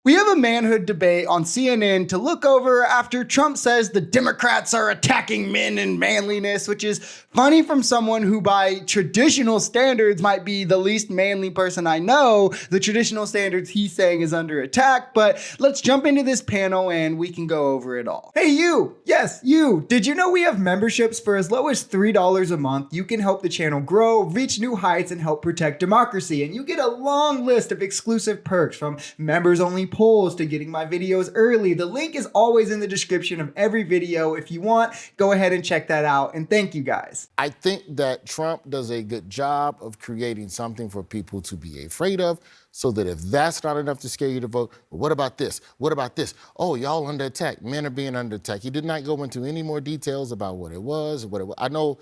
We have a manhood debate on CNN to look over after Trump says the Democrats are attacking men and manliness, which is funny from someone who by traditional standards might be the least manly person I know. The traditional standards he's saying is under attack, but let's jump into this panel and we can go over it all. Hey you, yes you, did you know we have memberships for as low as $3 a month? You can help the channel grow, reach new heights, and help protect democracy. And you get a long list of exclusive perks from members only polls to getting my videos early. The link is always in the description of every video. If you want, go ahead and check that out. And thank you guys. I think that Trump does a good job of creating something for people to be afraid of, so that if that's not enough to scare you to vote, well, what about this? What about this? Oh, y'all under attack. Men are being under attack. He did not go into any more details about what it was. I don't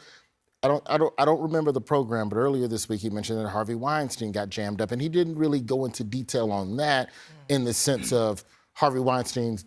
remember the program, but earlier this week he mentioned that Harvey Weinstein got jammed up, and he didn't really go into detail on that in the sense of Harvey Weinstein's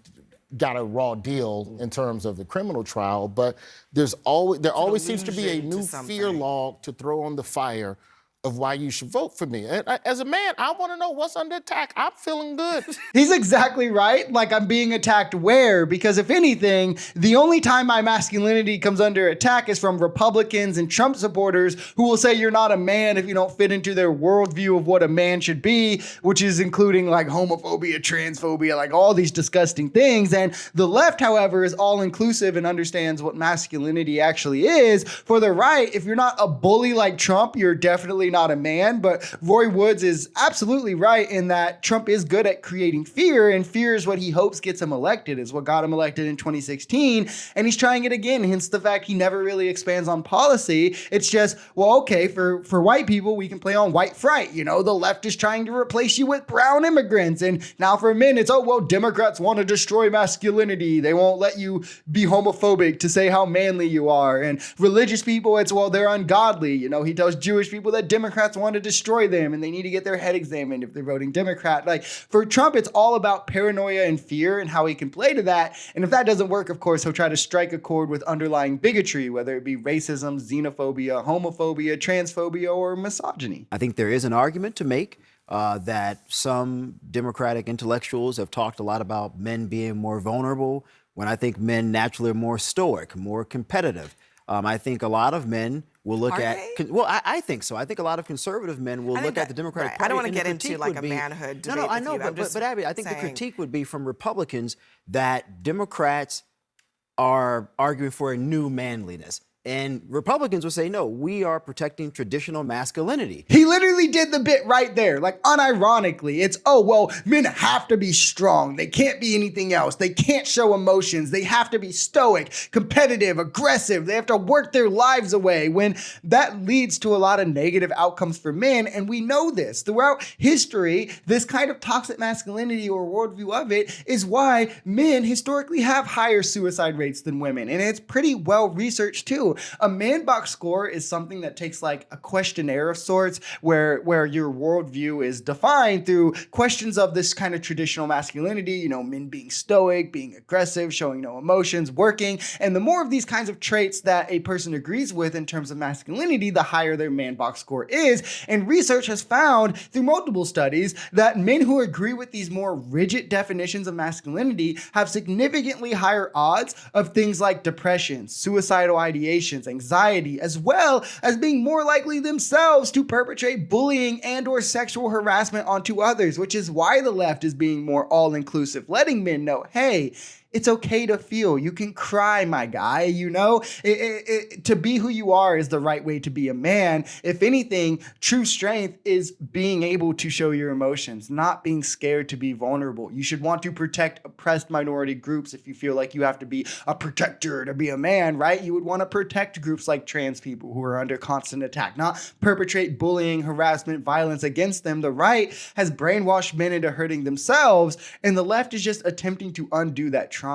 got a raw deal in terms of the criminal trial, but there always seems to be a new fear log to throw on the fire of why you should vote for me. As a man, I want to know what's under attack. I'm feeling good. He's exactly right. Like, I'm being attacked where? Because if anything, the only time my masculinity comes under attack is from Republicans and Trump supporters who will say you're not a man if you don't fit into their worldview of what a man should be, which is including like homophobia, transphobia, like all these disgusting things. And the left, however, is all inclusive and understands what masculinity actually is. For the right, if you're not a bully like Trump, you're definitely not a man. But Roy Woods is absolutely right in that Trump is good at creating fear, and fear is what he hopes gets him elected, is what got him elected in 2016. And he's trying it again, hence the fact he never really expands on policy. It's just, well, okay, for white people, we can play on white fright. You know, the left is trying to replace you with brown immigrants. And now for men, it's, oh, well, Democrats want to destroy masculinity. They won't let you be homophobic to say how manly you are. And religious people, it's, well, they're ungodly. You know, he tells Jewish people that Democrats want to destroy them and they need to get their head examined if they're voting Democrat. Like, for Trump, it's all about paranoia and fear and how he can play to that. And if that doesn't work, of course, he'll try to strike a chord with underlying bigotry, whether it be racism, xenophobia, homophobia, transphobia, or misogyny. I think there is an argument to make that some Democratic intellectuals have talked a lot about men being more vulnerable, when I think men naturally are more stoic, more competitive. I think a lot of men will look I think so. I think a lot of conservative men will look at the Democratic Party. I don't want to get into like a manhood debate. No, I know, but Abby, I think the critique would be from Republicans that Democrats are arguing for a new manliness. And Republicans would say, no, we are protecting traditional masculinity. He literally did the bit right there. Like, unironically, it's, oh, well, men have to be strong. They can't be anything else. They can't show emotions. They have to be stoic, competitive, aggressive. They have to work their lives away, when that leads to a lot of negative outcomes for men. And we know this. Throughout history, this kind of toxic masculinity or worldview of it is why men historically have higher suicide rates than women. And it's pretty well researched too. A man box score is something that takes like a questionnaire of sorts where your worldview is defined through questions of this kind of traditional masculinity, you know, men being stoic, being aggressive, showing no emotions, working. And the more of these kinds of traits that a person agrees with in terms of masculinity, the higher their man box score is. And research has found through multiple studies that men who agree with these more rigid definitions of masculinity have significantly higher odds of things like depression, suicidal ideation, anxiety, as well as being more likely themselves to perpetrate bullying and or sexual harassment onto others, which is why the left is being more all-inclusive, letting men know, hey, it's okay to feel. You can cry, my guy. You know, to be who you are is the right way to be a man. If anything, true strength is being able to show your emotions, not being scared to be vulnerable. You should want to protect oppressed minority groups if you feel like you have to be a protector to be a man, right? You would want to protect groups like trans people who are under constant attack, not perpetrate bullying, harassment, violence against them. The right has brainwashed men into hurting themselves, and the left is just attempting to undo that trauma.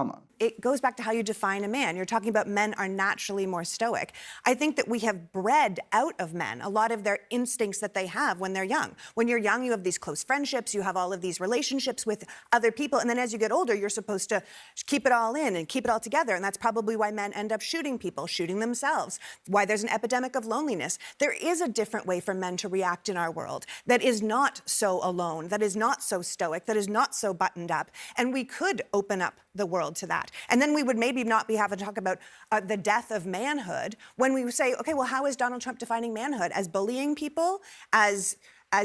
it goes back to how you define a man. You're talking about men are naturally more stoic. I think that we have bred out of men a lot of their instincts that they have when they're young. When you're young, you have these close friendships, you have all of these relationships with other people, and then as you get older, you're supposed to keep it all in and keep it all together, and that's probably why men end up shooting people, shooting themselves, why there's an epidemic of loneliness. There is a different way for men to react in our world that is not so alone, that is not so stoic, that is not so buttoned up, and we could open up the world to that. And then we would maybe not be having to talk about the death of manhood when we say, okay, well, how is Donald Trump defining manhood? As bullying people, as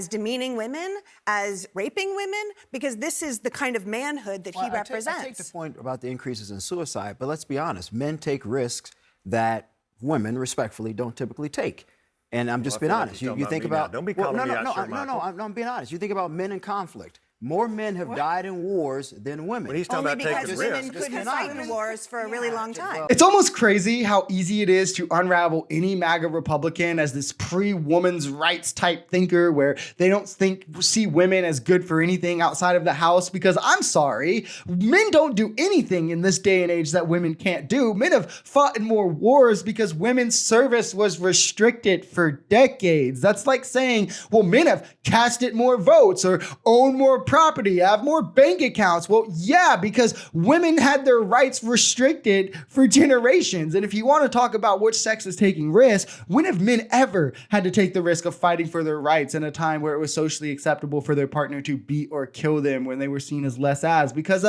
demeaning women, as raping women? Because this is the kind of manhood that he represents. I take the point about the increases in suicide, but let's be honest, men take risks that women, respectfully, don't typically take. And I'm just being honest. You think about... Don't be calling me out, sir, Michael. I'm being honest. You think about men in conflict. More men have died in wars than women. When he's talking Only about because taking women risks. couldn't fight in wars for a really long time. It's almost crazy how easy it is to unravel any MAGA Republican as this pre-women's rights type thinker where they don't see women as good for anything outside of the house, because I'm sorry, men don't do anything in this day and age that women can't do. Men have fought in more wars because women's service was restricted for decades. That's like saying, well, men have casted more votes or owned more property, have more bank accounts. Well, yeah, because women had their rights restricted for generations. And if you want to talk about which sex is taking risks, when have men ever had to take the risk of fighting for their rights in a time where it was socially acceptable for their partner to beat or kill them when they were seen as less as? Because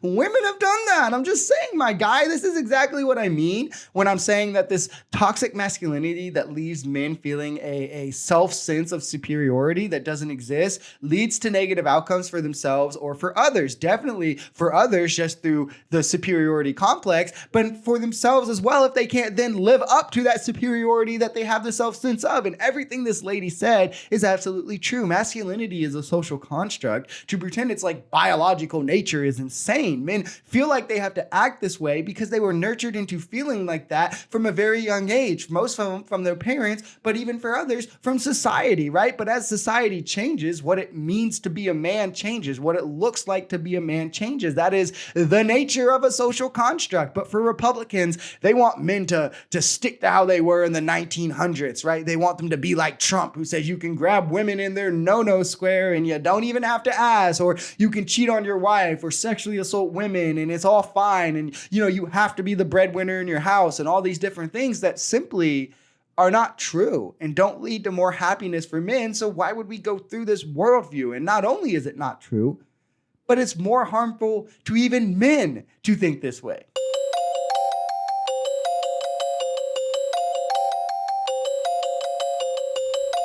women have done that. I'm just saying, my guy, this is exactly what I mean when I'm saying that this toxic masculinity that leaves men feeling a self-sense of superiority that doesn't exist leads to negative outcomes for themselves or for others. Definitely for others just through the superiority complex, but for themselves as well if they can't then live up to that superiority that they have the self-sense of. And everything this lady said is absolutely true. Masculinity is a social construct. To pretend it's like biological nature is insane. Men feel like they have to act this way because they were nurtured into feeling like that from a very young age. Most of them from their parents, but even for others from society, right? But as society changes, what it means to be a man changes. What it looks like to be a man changes. That is the nature of a social construct. But for Republicans, they want men to stick to how they were in the 1900s, right? They want them to be like Trump, who says you can grab women in their no-no square and you don't even have to ask, or you can cheat on your wife or sexually assault women and it's all fine. And, you have to be the breadwinner in your house and all these different things that simply are not true and don't lead to more happiness for men. So why would we go through this worldview? And not only is it not true, but it's more harmful to even men to think this way.